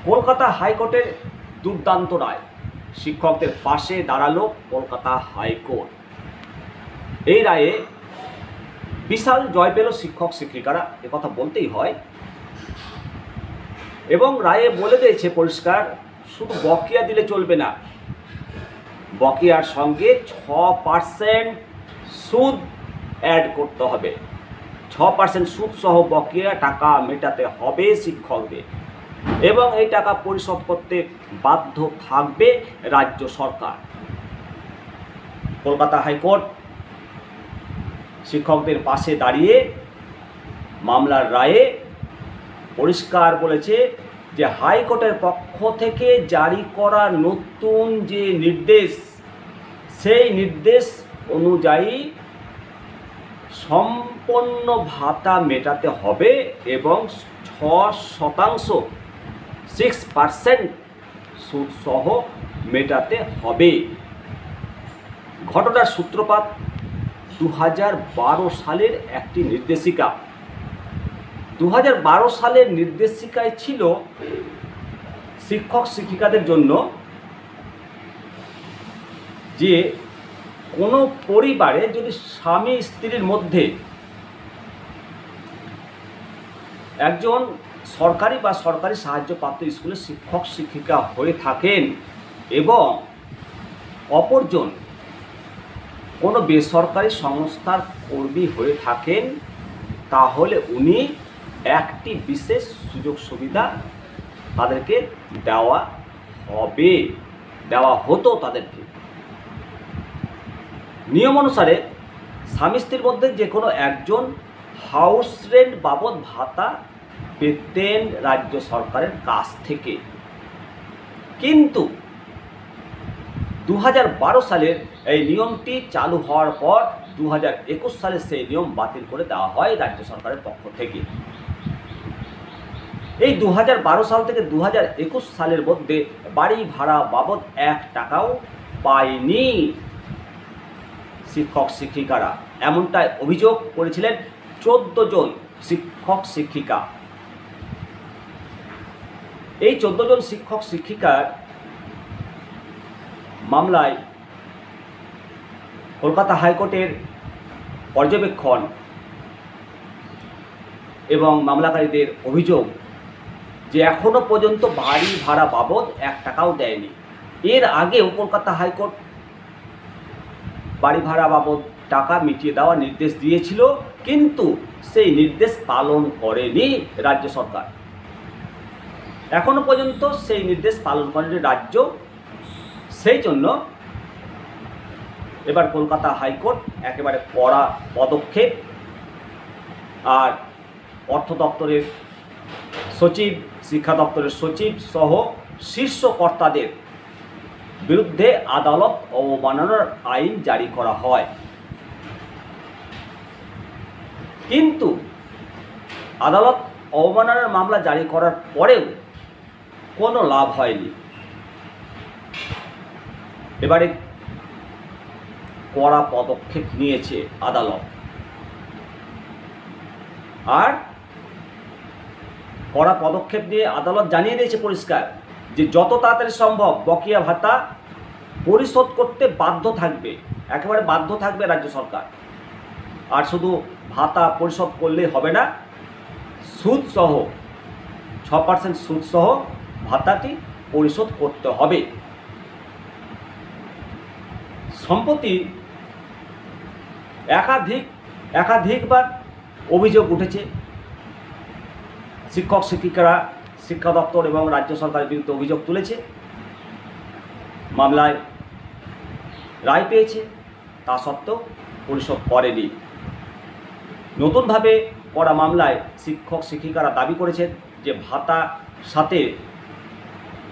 কলকাতা হাইকোর্টের দুর্দান্ত রায়, শিক্ষকদের পাশে দাঁড়ালো কলকাতা হাইকোর্ট। এই রায়ে বিশাল জয় পেল শিক্ষক শিক্ষিকারা, একথা বলতেই হয়। এবং রায়ে বলে দিয়েছে পরিষ্কার, শুধু বকেয়া দিলে চলবে না, বকেয়ার সঙ্গে 6% সুদ অ্যাড করতে হবে। 6% সুদ সহ বকেয়া টাকা মেটাতে হবে শিক্ষকদের, এবং এই টাকা পরিশোধ করতে বাধ্য থাকবে রাজ্য সরকার। কলকাতা হাইকোর্ট শিক্ষকদের পাশে দাঁড়িয়ে মামলার রায়ে পরিষ্কার বলেছে যে হাইকোর্টের পক্ষ থেকে জারি করা নতুন যে নির্দেশ, সেই নির্দেশ অনুযায়ী সম্পূর্ণ ভাতা মেটাতে হবে এবং 6% সুদ সহ মেটাতে হবে। ঘটনার সূত্রপাত 2012 সালের একটি নির্দেশিকা। 2012 সালের নির্দেশিকায় ছিল শিক্ষক শিক্ষিকাদের জন্য যে কোনো পরিবারে যদি স্বামী স্ত্রীর মধ্যে একজন সরকারি বা সরকারি সাহায্যপ্রাপ্ত স্কুলের শিক্ষক শিক্ষিকা হয়ে থাকেন এবং অপরজন কোনো বেসরকারি সংস্থার কর্মী হয়ে থাকেন, তাহলে উনি একটি বিশেষ সুযোগ সুবিধা তাদেরকে দেওয়া হতো। তাদেরকে নিয়ম অনুসারে স্বামী স্ত্রীর মধ্যে যে কোনো একজন হাউস রেন্ট বাবদ ভাতা পেতেন রাজ্য সরকারের কাছ থেকে। কিন্তু 2012 সালের এই নিয়মটি চালু হওয়ার পর 2021 সালে সেই নিয়ম বাতিল করে দেওয়া হয় রাজ্য সরকারের পক্ষ থেকে। এই 2012 সাল থেকে 2021 সালের মধ্যে বাড়ি ভাড়া বাবদ 1 টাকাও পায়নি শিক্ষক শিক্ষিকারা, এমনটাই অভিযোগ করেছিলেন 14 জন শিক্ষক শিক্ষিকা। এই 14 জন শিক্ষক শিক্ষিকার মামলায় কলকাতা হাইকোর্টের পর্যবেক্ষণ এবং মামলাকারীদের অভিযোগ যে এখনো পর্যন্ত বাড়ি ভাড়া বাবদ 1 টাকাও দেয়নি। এর আগেও কলকাতা হাইকোর্ট বাড়ি ভাড়া বাবদ টাকা মিটিয়ে দেওয়ার নির্দেশ দিয়েছিল, কিন্তু সেই নির্দেশ পালন করেনি রাজ্য সরকার। এখনো পর্যন্ত সেই নির্দেশ পালন করেনি রাজ্য। সেই জন্য এবার কলকাতা হাইকোর্ট একেবারে কড়া পদক্ষেপ, আর অর্থ দপ্তরের সচিব, শিক্ষা দপ্তরের সচিব সহ শীর্ষ কর্তাদের বিরুদ্ধে আদালত অবমাননার আইন জারি করা হয়। কিন্তু আদালত অবমাননার মামলা জারি করার পরেও কোনো লাভ হয়নি। এবারে কড়া পদক্ষেপ নিয়েছে আদালত, আর কড়া পদক্ষেপ নিয়ে আদালত জানিয়ে দিয়েছে পরিষ্কার যে যত তাড়াতাড়ি সম্ভব বকেয়া ভাতা পরিশোধ করতে বাধ্য থাকবে, একেবারে বাধ্য থাকবে রাজ্য সরকার। আর শুধু ভাতা পরিশোধ করলেই হবে না, সুদ সহ 6% সুদ সহ ভাতাটি পরিশোধ করতে হবে। সম্প্রতি একাধিকবার অভিযোগ উঠেছে, শিক্ষক শিক্ষিকারা শিক্ষা দপ্তর এবং রাজ্য সরকারের বিরুদ্ধে অভিযোগ তুলেছে, মামলায় রায় পেয়েছে, তা সত্ত্বেও পরিশোধ করেনি। নতুনভাবে করা মামলায় শিক্ষক শিক্ষিকারা দাবি করেছেন যে ভাতা সাথে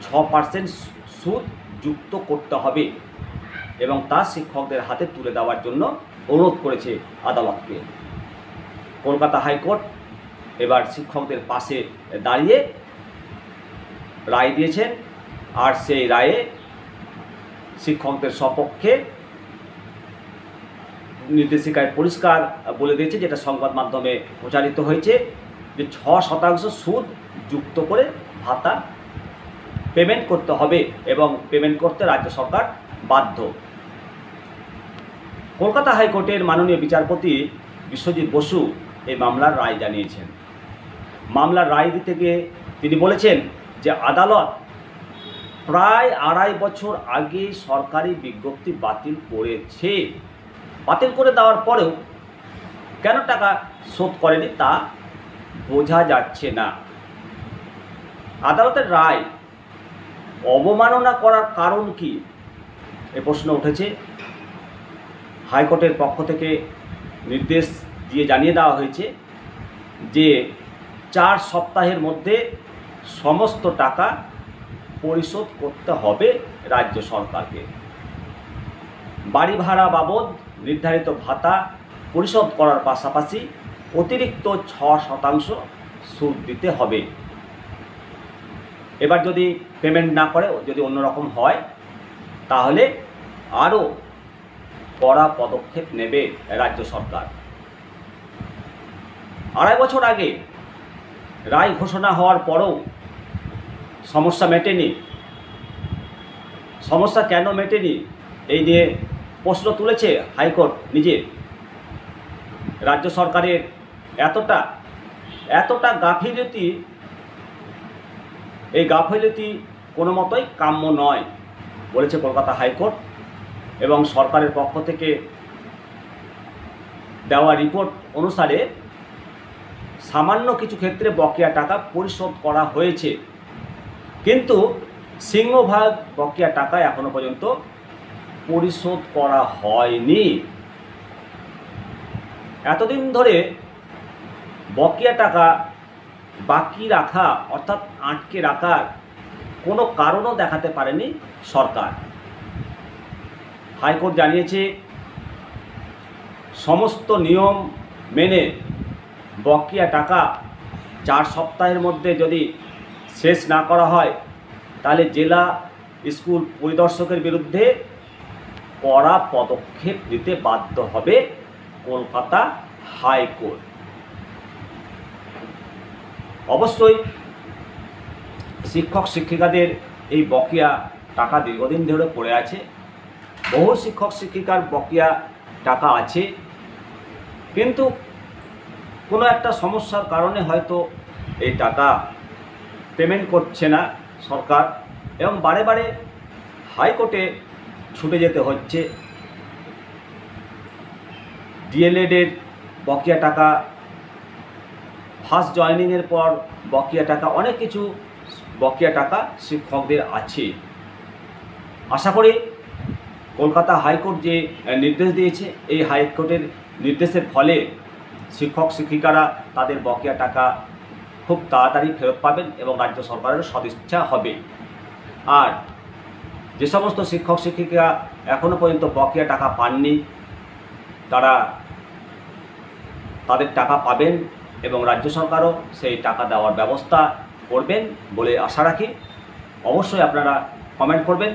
6% সুদ যুক্ত করতে হবে এবং তা শিক্ষকদের হাতে তুলে দেওয়ার জন্য অনুরোধ করেছে আদালতকে। কলকাতা হাইকোর্ট এবার শিক্ষকদের পাশে দাঁড়িয়ে রায় দিয়েছেন, আর সেই রায়ে শিক্ষকদের সপক্ষে নির্দেশিকায় পরিষ্কার বলে দিয়েছে, যেটা সংবাদ মাধ্যমে প্রচারিত হয়েছে, যে 6% সুদ যুক্ত করে ভাতা পেমেন্ট করতে হবে এবং পেমেন্ট করতে রাজ্য সরকার বাধ্য। কলকাতা হাইকোর্টের মাননীয় বিচারপতি বিশ্বজিৎ বসু এই মামলার রায় জানিয়েছেন। মামলার রায় দিতে গিয়ে তিনি বলেছেন যে আদালত প্রায় 2.5 বছর আগে সরকারি বিজ্ঞপ্তি বাতিল করেছে। বাতিল করে দেওয়ার পরেও কেন টাকা শোধ করেনি তা বোঝা যাচ্ছে না। আদালতের রায় অবমাননা করার কারণ কি, এ প্রশ্ন উঠেছে। হাইকোর্টের পক্ষ থেকে নির্দেশ দিয়ে জানিয়ে দেওয়া হয়েছে যে 4 সপ্তাহের মধ্যে সমস্ত টাকা পরিশোধ করতে হবে রাজ্য সরকারকে। বাড়ি ভাড়া বাবদ নির্ধারিত ভাতা পরিশোধ করার পাশাপাশি অতিরিক্ত 6% সুদ দিতে হবে। এবার যদি পেমেন্ট না করে, যদি অন্যরকম হয়, তাহলে আরও কড়া পদক্ষেপ নেবে রাজ্য সরকার। 2.5 বছর আগে রায় ঘোষণা হওয়ার পরও সমস্যা মেটেনি। সমস্যা কেন মেটেনি এই নিয়ে প্রশ্ন তুলেছে হাইকোর্ট নিজে। রাজ্য সরকারের এতটা গাফিলতি, এই গাফিলতি কোনো মতোই কাম্য নয় বলেছে কলকাতা হাইকোর্ট। এবং সরকারের পক্ষ থেকে দেওয়া রিপোর্ট অনুসারে সামান্য কিছু ক্ষেত্রে বকেয়া টাকা পরিশোধ করা হয়েছে, কিন্তু সিংহভাগ বকেয়া টাকা এখনো পর্যন্ত পরিশোধ করা হয়নি। এতদিন ধরে বকেয়া টাকা বাকি রাখা অর্থাৎ আটকে রাখার কোনো কারণও দেখাতে পারেনি সরকার। হাইকোর্ট জানিয়েছে সমস্ত নিয়ম মেনে বকেয়া টাকা 4 সপ্তাহের মধ্যে যদি শেষ না করা হয় তাহলে জেলা স্কুল পরিদর্শকের বিরুদ্ধে কড়া পদক্ষেপ নিতে বাধ্য হবে কলকাতা হাইকোর্ট। অবশ্যই শিক্ষক শিক্ষিকাদের এই বকেয়া টাকা দীর্ঘদিন ধরে পড়ে আছে। বহু শিক্ষক শিক্ষিকার বকেয়া টাকা আছে, কিন্তু কোনো একটা সমস্যার কারণে হয়তো এই টাকা পেমেন্ট করছে না সরকার, এবং বারে বারে হাইকোর্টে ছুটে যেতে হচ্ছে। ডিএলএডের বকেয়া টাকা, ফার্স্ট জয়েনিংয়ের পর বকেয়া টাকা, অনেক কিছু বকেয়া টাকা শিক্ষকদের আছে। আশা করি কলকাতা হাইকোর্ট যে নির্দেশ দিয়েছে, এই হাইকোর্টের নির্দেশের ফলে শিক্ষক শিক্ষিকারা তাদের বকেয়া টাকা খুব তাড়াতাড়ি ফেরত পাবেন এবং রাজ্য সরকারের সদিচ্ছা হবে। আর যে সমস্ত শিক্ষক শিক্ষিকা এখনও পর্যন্ত বকেয়া টাকা পাননি, তারা তাদের টাকা পাবেন এবং রাজ্য সরকারও সেই টাকা দেওয়ার ব্যবস্থা করবেন বলে আশা রাখি। অবশ্যই আপনারা কমেন্ট করবেন।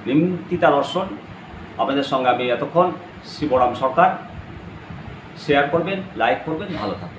নিমতিতা দর্শন, আপনাদের সঙ্গে আমি এতক্ষণ শিবরাম সরকার। শেয়ার করবেন, লাইক করবেন, ভালো থাকবেন।